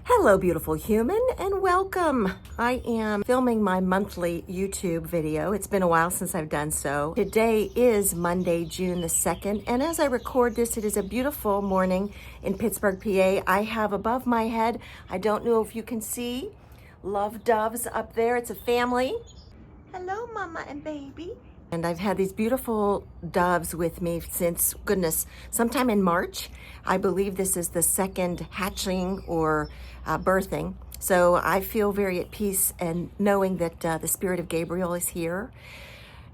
Hello, beautiful human, and welcome. I am filming my monthly YouTube video. It's been a while since I've done so. Today is Monday, June the 2nd, and as I record this, it is a beautiful morning in Pittsburgh, PA. I have above my head, I don't know if you can see, love doves up there. It's a family. Hello, mama and baby. And I've had these beautiful doves with me since, goodness, sometime in March. I believe this is the second hatchling or birthing. So I feel very at peace and knowing that the spirit of Gabriel is here.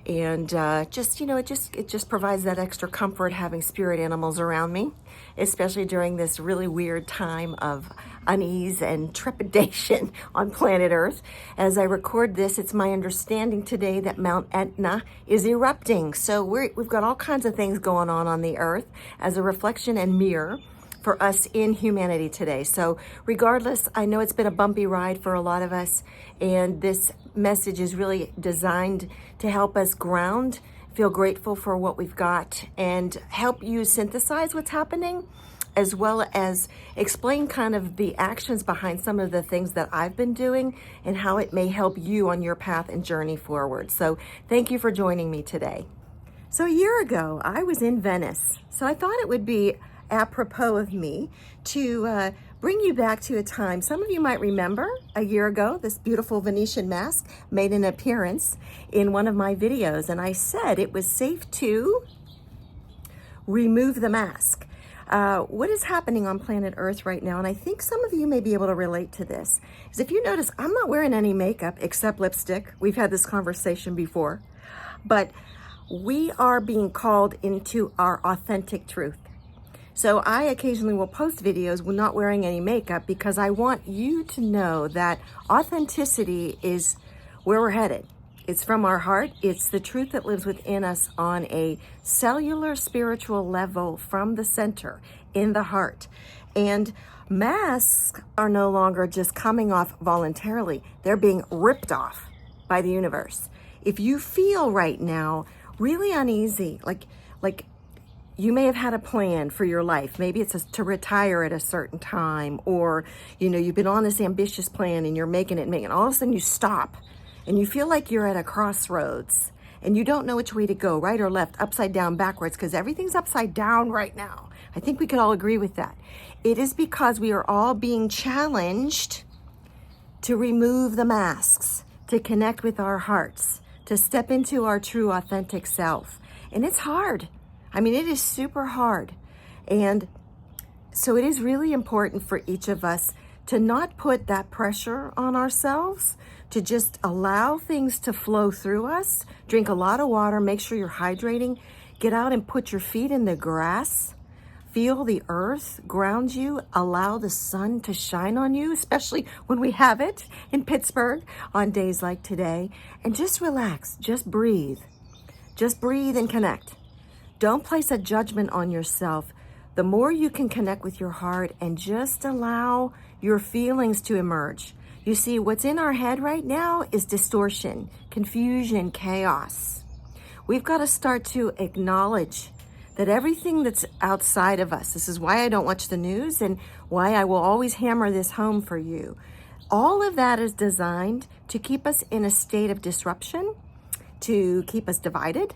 And it just provides that extra comfort having spirit animals around me, especially during this really weird time of unease and trepidation on planet Earth. As I record this, it's my understanding today that Mount Etna is erupting. So we've got all kinds of things going on the Earth as a reflection and mirror for us in humanity today. So regardless, I know it's been a bumpy ride for a lot of us, and this message is really designed to help us ground, feel grateful for what we've got, and help you synthesize what's happening, as well as explain kind of the actions behind some of the things that I've been doing and how it may help you on your path and journey forward. So thank you for joining me today. So a year ago, I was in Venice. So I thought it would be apropos of me to bring you back to a time some of you might remember. A year ago, this beautiful Venetian mask made an appearance in one of my videos, and I said it was safe to remove the mask. What is happening on planet Earth right now, and I think some of you may be able to relate to this, is if you notice, I'm not wearing any makeup except lipstick. We've had this conversation before, but we are being called into our authentic truth. So I occasionally will post videos when not wearing any makeup because I want you to know that authenticity is where we're headed. It's from our heart. It's the truth that lives within us on a cellular spiritual level from the center in the heart. And masks are no longer just coming off voluntarily. They're being ripped off by the universe. If you feel right now really uneasy, like you may have had a plan for your life. Maybe it's to retire at a certain time, or, you've been on this ambitious plan and you're making it, and all of a sudden you stop and you feel like you're at a crossroads and you don't know which way to go, right or left, upside down, backwards, because everything's upside down right now. I think we could all agree with that. It is because we are all being challenged to remove the masks, to connect with our hearts, to step into our true authentic self. And it's hard. I mean, it is super hard. And so it is really important for each of us to not put that pressure on ourselves, to just allow things to flow through us. Drink a lot of water, make sure you're hydrating, get out and put your feet in the grass, feel the earth ground you, allow the sun to shine on you, especially when we have it in Pittsburgh on days like today, and just relax, just breathe and connect. Don't place a judgment on yourself. The more you can connect with your heart and just allow your feelings to emerge. You see, what's in our head right now is distortion, confusion, chaos. We've got to start to acknowledge that everything that's outside of us, this is why I don't watch the news and why I will always hammer this home for you. All of that is designed to keep us in a state of disruption, to keep us divided,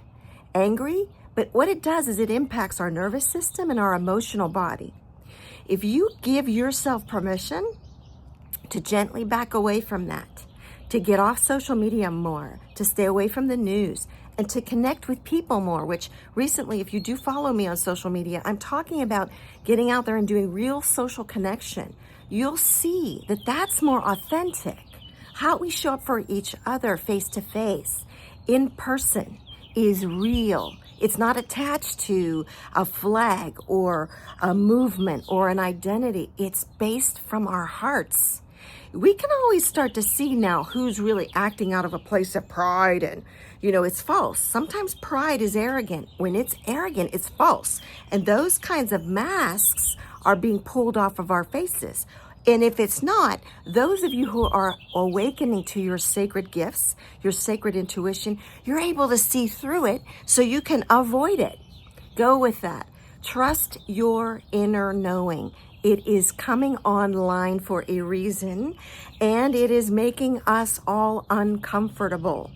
angry. But what it does is it impacts our nervous system and our emotional body. If you give yourself permission to gently back away from that, to get off social media more, to stay away from the news, and to connect with people more, which recently, if you do follow me on social media, I'm talking about getting out there and doing real social connection. You'll see that that's more authentic. How we show up for each other face to face, in person, is real. It's not attached to a flag or a movement or an identity. It's based from our hearts. We can always start to see now who's really acting out of a place of pride, and, it's false. Sometimes pride is arrogant. When it's arrogant, it's false. And those kinds of masks are being pulled off of our faces. And if it's not, those of you who are awakening to your sacred gifts, your sacred intuition, you're able to see through it so you can avoid it. Go with that. Trust your inner knowing. It is coming online for a reason, and it is making us all uncomfortable.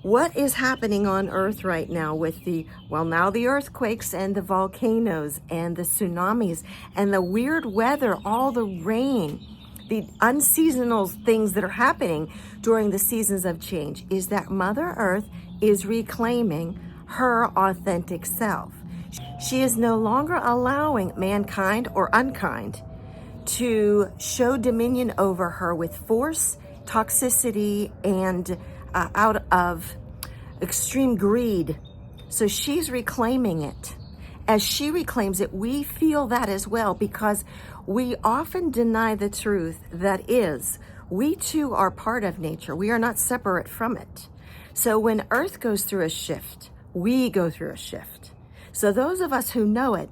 What is happening on Earth right now with now the earthquakes and the volcanoes and the tsunamis and the weird weather, all the rain, the unseasonal things that are happening during the seasons of change, is that Mother Earth is reclaiming her authentic self. She is no longer allowing mankind or unkind to show dominion over her with force, toxicity, and out of extreme greed. So she's reclaiming it. As she reclaims it, we feel that as well, because we often deny the truth that is, we too are part of nature. We are not separate from it. So when Earth goes through a shift, we go through a shift. So those of us who know it,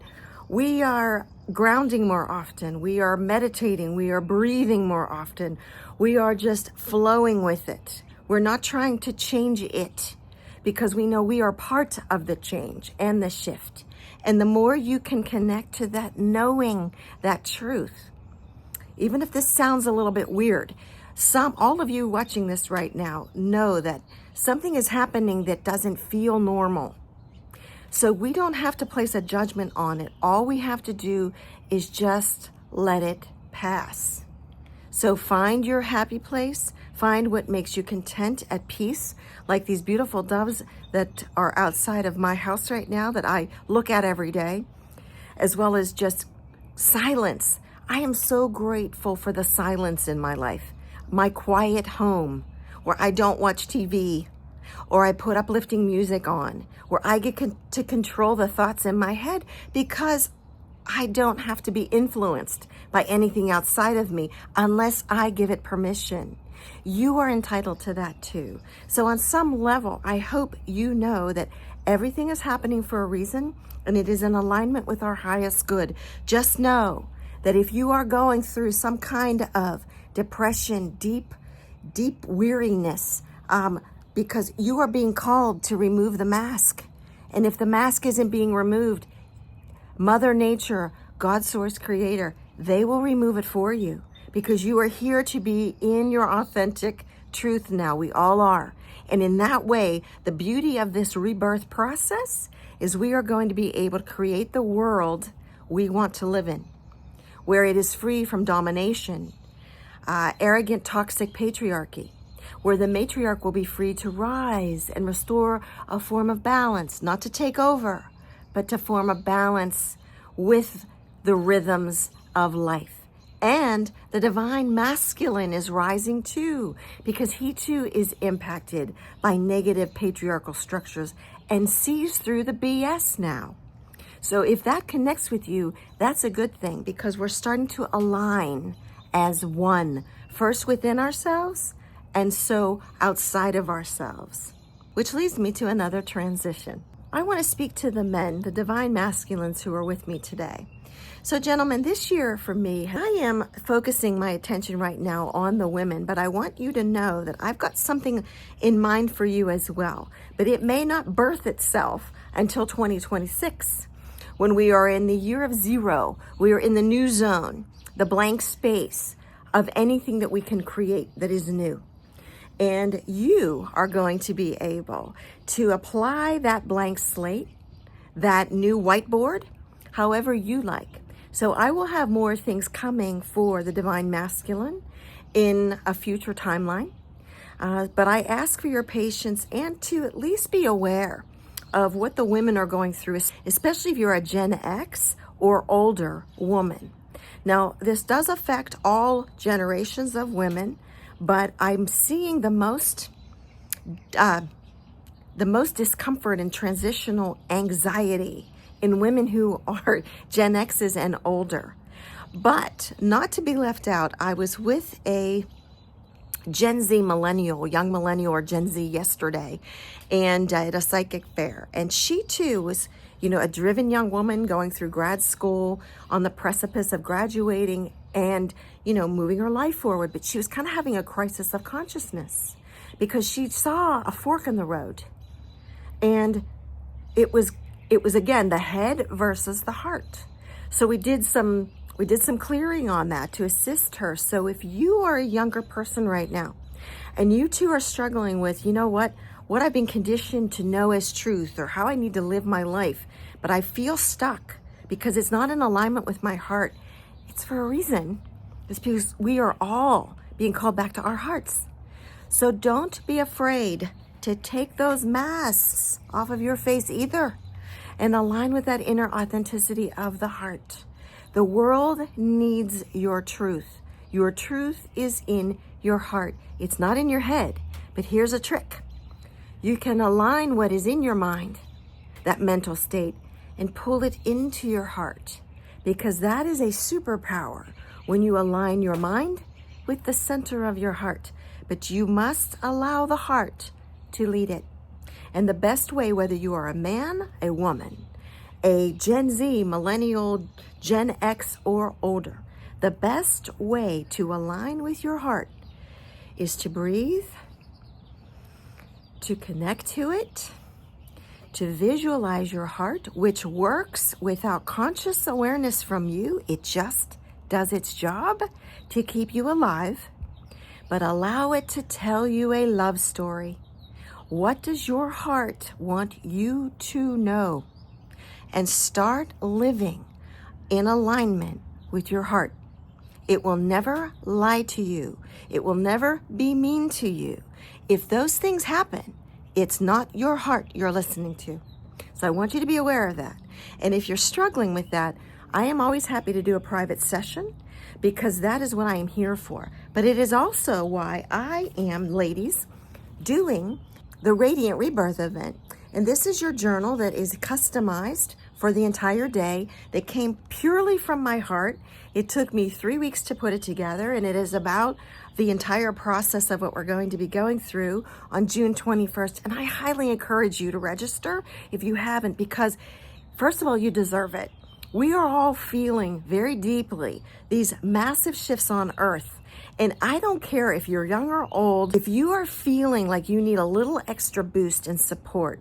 we are grounding more often. We are meditating. We are breathing more often. We are just flowing with it. We're not trying to change it, because we know we are part of the change and the shift. And the more you can connect to that, knowing that truth, even if this sounds a little bit weird, all of you watching this right now know that something is happening that doesn't feel normal. So we don't have to place a judgment on it. All we have to do is just let it pass. So find your happy place, find what makes you content, at peace, like these beautiful doves that are outside of my house right now that I look at every day, as well as just silence. I am so grateful for the silence in my life, my quiet home where I don't watch TV, or I put uplifting music on, where I get to control the thoughts in my head, because I don't have to be influenced by anything outside of me unless I give it permission. You are entitled to that too. So on some level, I hope you know that everything is happening for a reason, and it is in alignment with our highest good. Just know that if you are going through some kind of depression, deep weariness, because you are being called to remove the mask. And if the mask isn't being removed, Mother Nature, God Source Creator, they will remove it for you, because you are here to be in your authentic truth now. We all are. And in that way, the beauty of this rebirth process is we are going to be able to create the world we want to live in, where it is free from domination, arrogant, toxic patriarchy, where the matriarch will be free to rise and restore a form of balance, not to take over, but to form a balance with the rhythms of life. And the divine masculine is rising too, because he too is impacted by negative patriarchal structures and sees through the BS now. So if that connects with you, that's a good thing, because we're starting to align as one, first within ourselves and so outside of ourselves, which leads me to another transition. I want to speak to the men, the divine masculines who are with me today. So gentlemen, this year for me, I am focusing my attention right now on the women, but I want you to know that I've got something in mind for you as well. But it may not birth itself until 2026, when we are in the year of zero. We are in the new zone, the blank space of anything that we can create that is new. And you are going to be able to apply that blank slate, that new whiteboard, however you like. So I will have more things coming for the divine masculine in a future timeline. But I ask for your patience and to at least be aware of what the women are going through, especially if you're a Gen X or older woman. Now, this does affect all generations of women, but I'm seeing the most discomfort and transitional anxiety in women who are Gen X's and older. But not to be left out, I was with a Gen Z millennial, young millennial or Gen Z yesterday, and at a psychic fair. And she too was, a driven young woman going through grad school, on the precipice of graduating and, moving her life forward. But she was kind of having a crisis of consciousness because she saw a fork in the road. And it was again, the head versus the heart. So we did some We did some clearing on that to assist her. So if you are a younger person right now and you too are struggling with, you know what I've been conditioned to know as truth or how I need to live my life, but I feel stuck because it's not in alignment with my heart. It's for a reason. It's because we are all being called back to our hearts. So don't be afraid to take those masks off of your face either and align with that inner authenticity of the heart. The world needs your truth. Your truth is in your heart. It's not in your head. But here's a trick. You can align what is in your mind, that mental state, and pull it into your heart, because that is a superpower when you align your mind with the center of your heart. But you must allow the heart to lead it. And the best way, whether you are a man, a woman, a Gen Z, millennial, Gen X, or older, the best way to align with your heart is to breathe, to connect to it, to visualize your heart, which works without conscious awareness from you. It just does its job to keep you alive, but allow it to tell you a love story. What does your heart want you to know? And start living in alignment with your heart. It will never lie to you. It will never be mean to you. If those things happen, it's not your heart you're listening to. So I want you to be aware of that. And if you're struggling with that, I am always happy to do a private session, because that is what I am here for. But it is also why I am, ladies, doing the Radiant Rebirth event. And this is your journal that is customized for the entire day, that came purely from my heart. It took me 3 weeks to put it together, and it is about the entire process of what we're going to be going through on June 21st. And I highly encourage you to register if you haven't, because first of all, you deserve it. We are all feeling very deeply these massive shifts on earth. And I don't care if you're young or old, if you are feeling like you need a little extra boost and support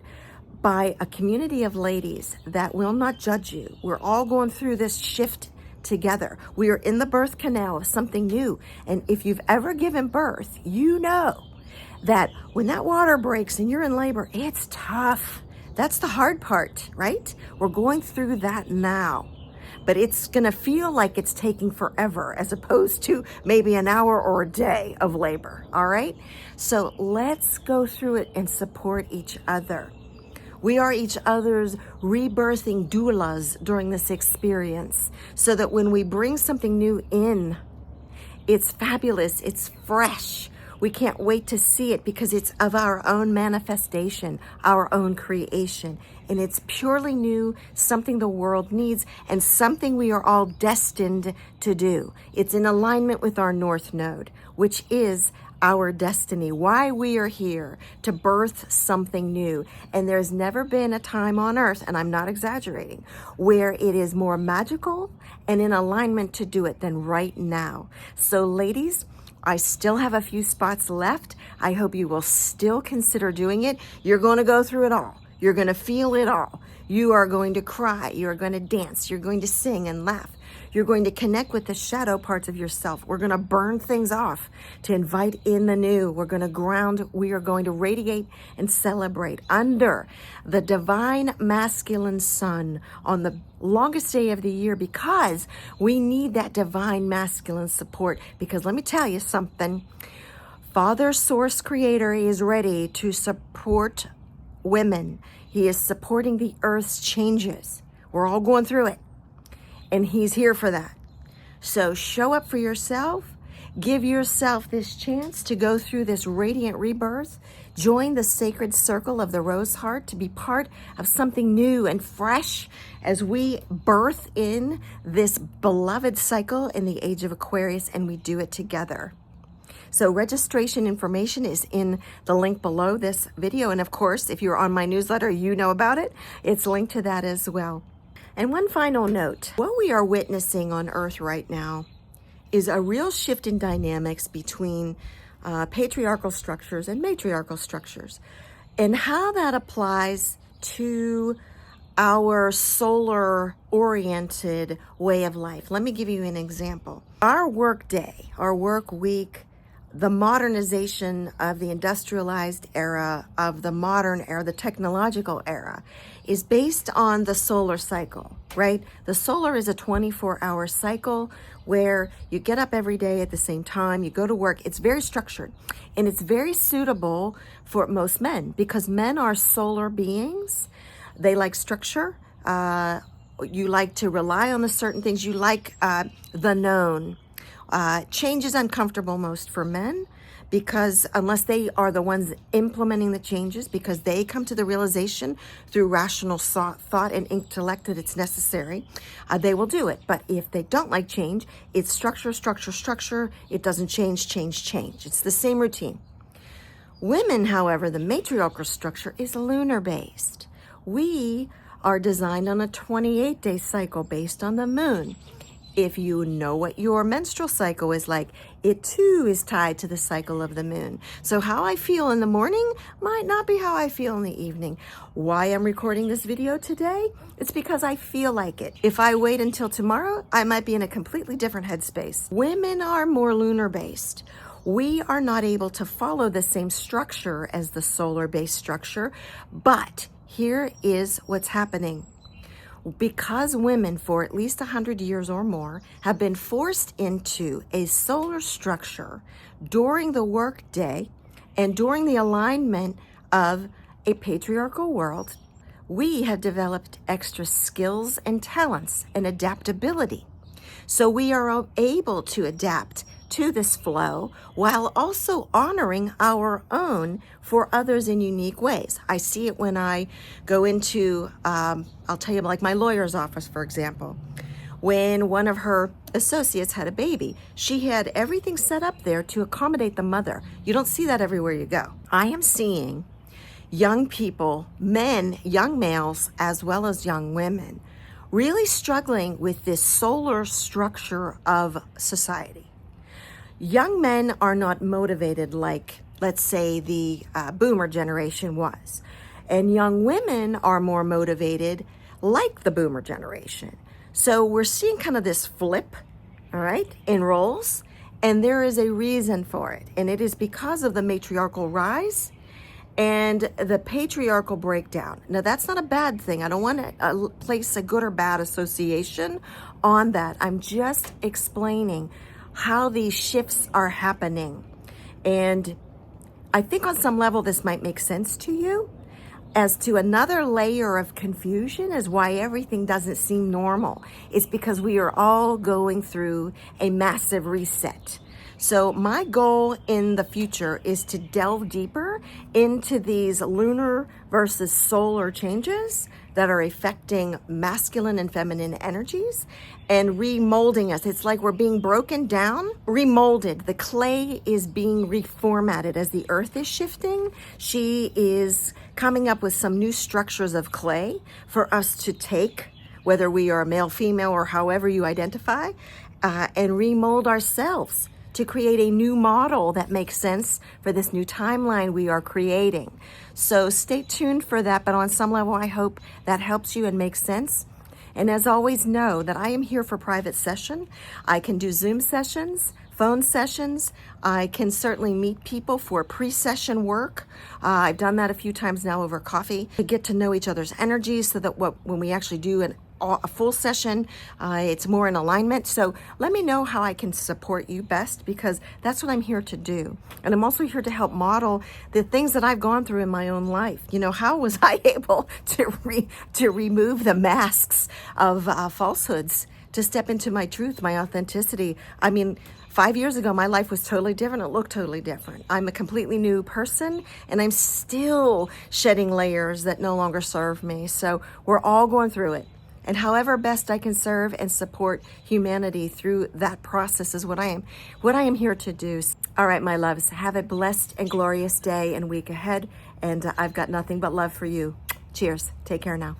by a community of ladies that will not judge you. We're all going through this shift together. We are in the birth canal of something new. And if you've ever given birth, you know that when that water breaks and you're in labor, it's tough. That's the hard part, right? We're going through that now. But it's going to feel like it's taking forever, as opposed to maybe an hour or a day of labor, all right? So let's go through it and support each other. We are each other's rebirthing doulas during this experience, so that when we bring something new in, it's fabulous, it's fresh. We can't wait to see it, because it's of our own manifestation, our own creation. And it's purely new, something the world needs, and something we are all destined to do. It's in alignment with our North Node, which is our destiny, why we are here, to birth something new. And there's never been a time on earth, and I'm not exaggerating, where it is more magical and in alignment to do it than right now. So ladies, I still have a few spots left. I hope you will still consider doing it. You're going to go through it all. You're going to feel it all. You are going to cry. You're going to dance. You're going to sing and laugh. You're going to connect with the shadow parts of yourself. We're going to burn things off to invite in the new. We're going to ground. We are going to radiate and celebrate under the divine masculine sun on the longest day of the year, because we need that divine masculine support. Because let me tell you something. Father Source Creator is ready to support women. He is supporting the earth's changes. We're all going through it. And he's here for that. So show up for yourself. Give yourself this chance to go through this radiant rebirth. Join the sacred circle of the Rose Heart to be part of something new and fresh as we birth in this beloved cycle in the age of Aquarius, and we do it together. So registration information is in the link below this video. And of course, if you're on my newsletter, you know about it. It's linked to that as well. And one final note, what we are witnessing on Earth right now is a real shift in dynamics between patriarchal structures and matriarchal structures, and how that applies to our solar oriented way of life. Let me give you an example. Our work day, our work week, the modernization of the industrialized era, of the modern era, the technological era, is based on the solar cycle, right? The solar is a 24-hour cycle where you get up every day at the same time, you go to work. It's very structured, and it's very suitable for most men because men are solar beings. They like structure. You like to rely on the certain things. You like the known. Change is uncomfortable most for men because unless they are the ones implementing the changes, because they come to the realization through rational thought and intellect that it's necessary, they will do it. But if they don't like change, it's structure, structure, structure. It doesn't change, change, change. It's the same routine. Women, however, the matriarchal structure is lunar based. We are designed on a 28-day cycle based on the moon. If you know what your menstrual cycle is like, it too is tied to the cycle of the moon. So how I feel in the morning might not be how I feel in the evening. Why I'm recording this video today? It's because I feel like it. If I wait until tomorrow, I might be in a completely different headspace. Women are more lunar based. We are not able to follow the same structure as the solar based structure, but here is what's happening. Because women for at least 100 years or more have been forced into a solar structure during the work day and during the alignment of a patriarchal world, we have developed extra skills and talents and adaptability. So we are able to adapt to this flow while also honoring our own for others in unique ways. I see it when I go into, I'll tell you, like my lawyer's office, for example. When one of her associates had a baby, she had everything set up there to accommodate the mother. You don't see that everywhere you go. I am seeing young people, men, young males, as well as young women, really struggling with this solar structure of society. Young men are not motivated like, let's say, the boomer generation was. And young women are more motivated like the boomer generation. So we're seeing kind of this flip, all right, in roles. And there is a reason for it. And it is because of the matriarchal rise and the patriarchal breakdown. Now, that's not a bad thing. I don't want to place a good or bad association on that. I'm just explaining how these shifts are happening. And I think on some level this might make sense to you. As to another layer of confusion is why everything doesn't seem normal. It's because we are all going through a massive reset. So my goal in the future is to delve deeper into these lunar versus solar changes that are affecting masculine and feminine energies and remolding us. It's like we're being broken down, remolded. The clay is being reformatted as the earth is shifting. She is coming up with some new structures of clay for us to take, whether we are male, female, or however you identify, and remold ourselves to create a new model that makes sense for this new timeline we are creating. So stay tuned for that, but on some level, I hope that helps you and makes sense. And as always, know that I am here for private session. I can do Zoom sessions, phone sessions. I can certainly meet people for pre-session work. I've done that a few times now over coffee to get to know each other's energies so that when we actually do a full session, it's more in alignment. So let me know how I can support you best, because that's what I'm here to do. And I'm also here to help model the things that I've gone through in my own life. You know, how was I able to remove the masks of falsehoods, to step into my truth, my authenticity? I mean, 5 years ago, my life was totally different. It looked totally different. I'm a completely new person, and I'm still shedding layers that no longer serve me. So we're all going through it. And however best I can serve and support humanity through that process is what I am here to do. All right, my loves, have a blessed and glorious day and week ahead. And I've got nothing but love for you. Cheers. Take care now.